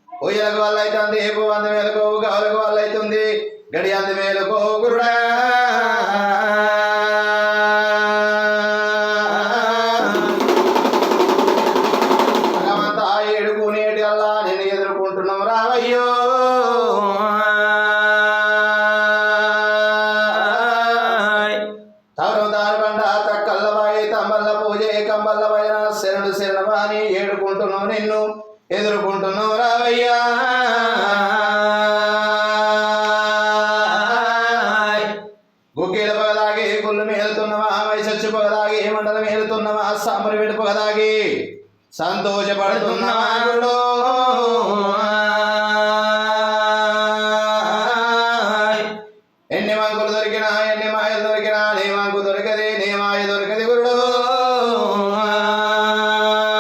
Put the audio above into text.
ఉయ్యలకు వల్ల అవుతుంది ఏపు వంద మేలకు గౌలకు వల్ల అవుతుంది గడి అంది మేలకు గురుడా భగవంతా ఏడుకు నేటి అల్లా నేను ఎదుర్కొంటున్నాం రావయ్యో కంబల్లమైన శరణు శరణమాని ఏడుకుంటున్నావు నిన్ను ఎదుర్కొంటున్నావు రావయ్యా గుగ్గిల పొగదాగి గుళ్ళు మేలుతున్నవా వైసచ్చు పొగదాగి మండలం మేలుతున్నవా సాంబరి వెడు పొగదాగి సంతోషపడుతున్నవా గుడు